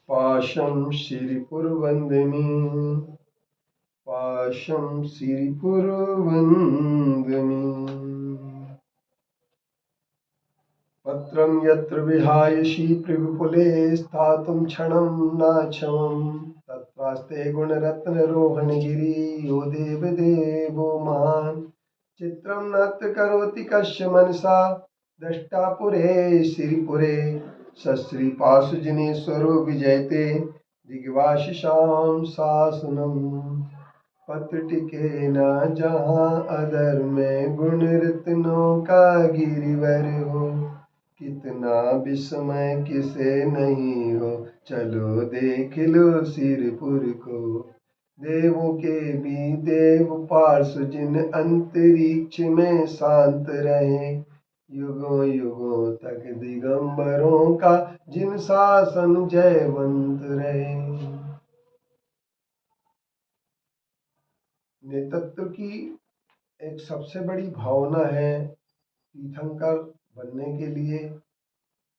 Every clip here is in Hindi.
पाशं श्रीपुरवन्दिनी पाशं श्रीपुरवन्दिनी पत्रं यत्र विहायसि प्रविपुले स्थातुं क्षणं नाक्षमम् तत्रास्ते गुणरत्नरोहणगिरि यो देवदेवो महान् चित्रं नात्र करोति कस्य मनसा द्रष्टा पुरे श्रीपुरे सश्रीपाशुजिनेश्वरो विजयते दिग्वाशिषां शासनम् पत्र टिके न जहाँ अदर में गुण रत्नों का गिरिवर हो कितना विस्मय किसे नहीं हो चलो देख लो सिरपुर को देवों के भी देव पार्श्व जिन अंतरिक्ष में शांत रहे युगों युगों तक दिगंबरों का जिन शासन जयवंत रहे। नेतृत्व की एक सबसे बड़ी भावना है तीर्थंकर बनने के लिए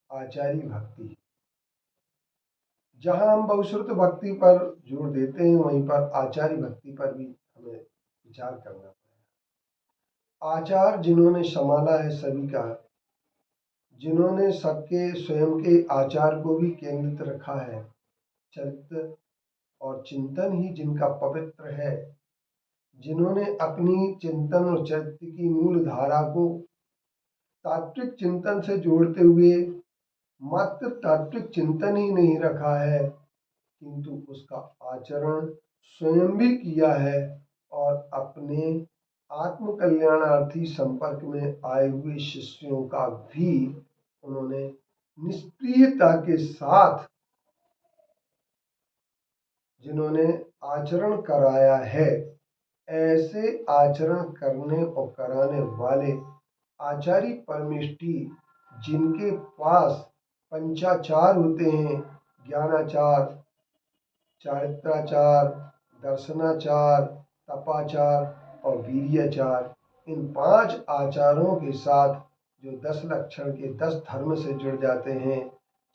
आचार्य भक्ति। जहां हम बहुश्रुत भक्ति पर जोर देते हैं वहीं पर आचार्य भक्ति पर भी हमें विचार करना पड़ेगा। आचार जिन्होंने संभाला है सभी का, जिन्होंने सबके स्वयं के आचार को भी केंद्रित रखा है, चरित्र और चिंतन ही जिनका पवित्र है, जिन्होंने अपनी चिंतन और चरित्र की मूल धारा को तात्विक चिंतन से जोड़ते हुए मात्र तात्विक चिंतन ही नहीं रखा है किंतु उसका आचरण स्वयं भी किया है और अपने आत्म कल्याणार्थी संपर्क में आए हुए शिष्यों का भी उन्होंने निष्क्रियता के साथ जिन्होंने आचरण कराया है, ऐसे आचरण करने और कराने वाले आचार्य परमेष्ठी जिनके पास पंचाचार होते हैं, ज्ञानाचार, चारित्राचार, दर्शनाचार, तपाचार और वीर्याचार, इन 5 आचारों के साथ जो 10 लक्षण के 10 धर्म से जुड़ जाते हैं,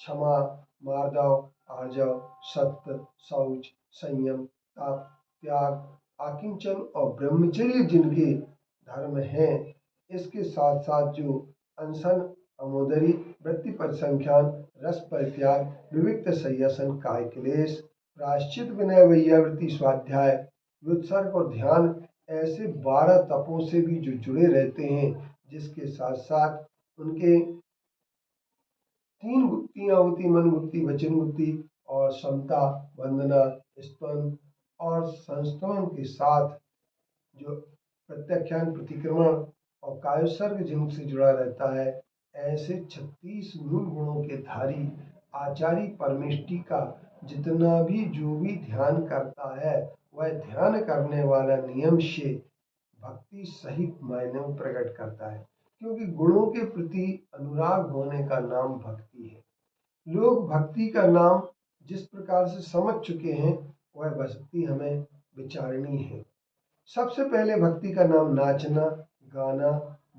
क्षमा, मार्दव, आर्जव, सत्य, शौच, संयम, तप, त्याग, आकिंचन और ब्रह्मचर्य जिनके धर्म हैं, इसके साथ साथ जो अनशन, अमोदरी, वृत्ति परिसंख्यान, रस परित्याग, विविक्त संयसन, काय क्लेश, प्रायश्चित, विनय, वैयावृत्ति, स्वाध्याय, व्युत्सर्ग और ध्यान, ऐसे 12 तपों से भी जो जुड़े रहते हैं, जिसके साथ साथ उनके 3 गुप्तियां होती, मन गुप्ति, वचन गुप्ति और समता, वंदना, स्तवन और संस्तवन के साथ जो प्रत्याख्यान, प्रतिक्रमण और कायोत्सर्ग जिनसे जुड़ा रहता है, ऐसे 36 मूल गुणों के धारी आचार्य परमेष्ठी का जितना भी जो भी ध्यान करता है, वह ध्यान करने वाला नियम से भक्ति सही मायने में प्रकट करता है, क्योंकि गुणों के प्रति अनुराग होने का नाम भक्ति है। लोग भक्ति का नाम जिस प्रकार से समझ चुके हैं, वह भक्ति हमें विचारनी है। सबसे पहले भक्ति का नाम नाचना, गाना,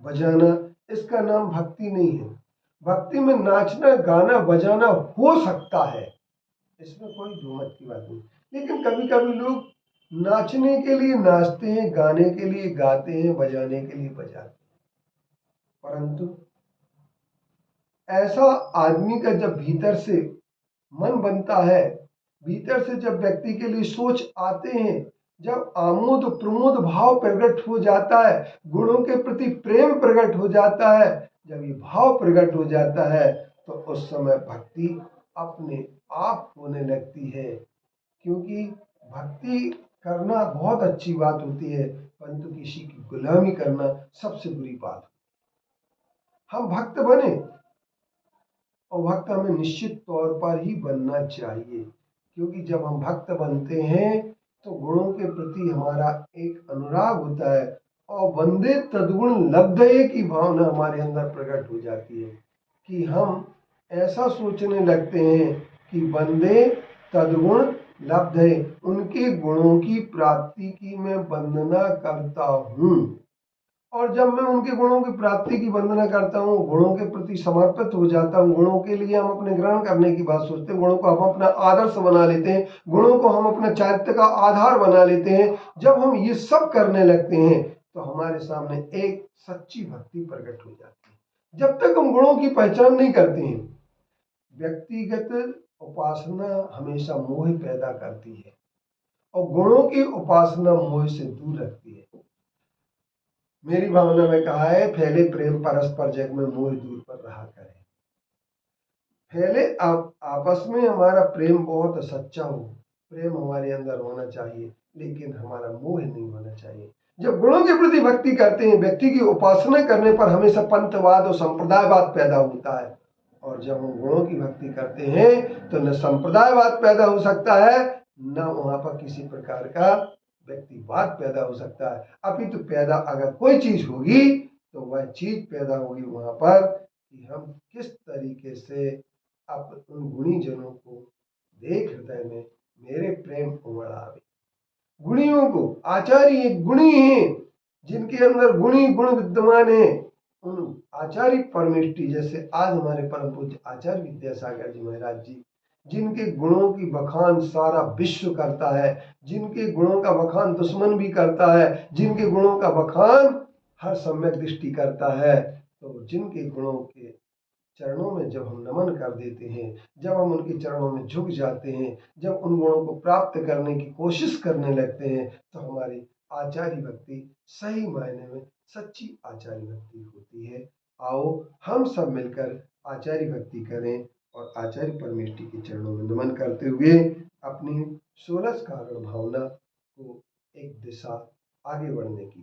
बजाना, इसका नाम भक्ति नहीं है। भक्ति में नाचना, गाना, बजाना हो सकता है, इसमें कोई दो मत की बात नहीं, लेकिन कभी कभी लोग नाचने के लिए नाचते हैं, गाने के लिए गाते हैं, बजाने के लिए बजाते हैं, परंतु ऐसा आदमी का जब भीतर से मन बनता है, भीतर से जब व्यक्ति के लिए सोच आते हैं, जब आमोद प्रमोद भाव प्रकट हो जाता है, गुणों के प्रति प्रेम प्रकट हो जाता है, जब ये भाव प्रकट हो जाता है तो उस समय भक्ति अपने आप होने लगती है। क्योंकि भक्ति करना बहुत अच्छी बात होती है, परंतु किसी की गुलामी करना सबसे बुरी बात। हम भक्त बने और भक्त हमें निश्चित तौर पर ही बनना चाहिए, क्योंकि जब हम भक्त बनते हैं तो गुणों के प्रति हमारा एक अनुराग होता है और वंदे तद्गुण लब्धये की भावना हमारे अंदर प्रकट हो जाती है कि हम ऐसा सोचने लगते हैं कि वंदे तद्गुण लब्धये, उनके गुणों की प्राप्ति की मैं वंदना करता हूँ और जब मैं उनके गुणों की प्राप्ति की वंदना करता हूँ, गुणों के प्रति समर्पित हो जाता हूँ, गुणों के लिए हम अपने ग्रहण करने की बात सोचते हैं, गुणों को हम अपना आदर्श बना लेते हैं, गुणों को हम अपने चारित्र्य का आधार बना लेते हैं, जब हम ये सब करने लगते हैं तो हमारे सामने एक सच्ची भक्ति प्रकट हो जाती है। जब तक हम गुणों की पहचान नहीं करते हैं, व्यक्तिगत उपासना हमेशा मोह पैदा करती है और गुणों की उपासना मोह से दूर रखती है। मेरी भावना में कहा है, फैले प्रेम परस्पर जग में मोह दूर पर रहा करे। फैले आपस में हमारा प्रेम बहुत सच्चा हो, प्रेम हमारे अंदर होना चाहिए, लेकिन हमारा मोह नहीं होना चाहिए। जब गुणों के प्रति भक्ति करते हैं, व्यक्ति की उपासना करने पर हमेशा पंथवाद और संप्रदायवाद पैदा होता है, और जब हम गुणों की भक्ति करते हैं तो न संप्रदायवाद पैदा हो सकता है, न वहां पर किसी प्रकार का व्यक्तिवाद पैदा हो सकता है। अपितु पैदा अगर कोई चीज होगी तो वह चीज पैदा होगी वहां पर कि हम किस तरीके से उन गुणी जनों को देख हृदय में मेरे प्रेम उमड़ आवे। गुणियों को आचार्य एक गुणी है, जिनके अंदर गुणी गुण विद्यमान है, उन आचार्य परमेष्टि जैसे आज हमारे परम पूज्य आचार्य विद्यासागर जी महाराज जी, जिनके गुणों की बखान सारा विश्व करता है, जिनके गुणों का बखान दुश्मन भी करता है, जिनके गुणों का बखान हर सम्यक दृष्टि करता है, तो जिनके गुणों के चरणों में जब हम नमन कर देते हैं, जब हम उनके चरणों में झुक जाते हैं, जब उन गुणों को प्राप्त करने की कोशिश करने लगते हैं, तो हमारी आचार्य भक्ति सही मायने में सच्ची आचार्य भक्ति होती है। आओ हम सब मिलकर आचार्य भक्ति करें और आचार्य परमेष्टि के चरणों में नमन करते हुए अपनी 16 कारण भावना को एक दिशा आगे बढ़ने की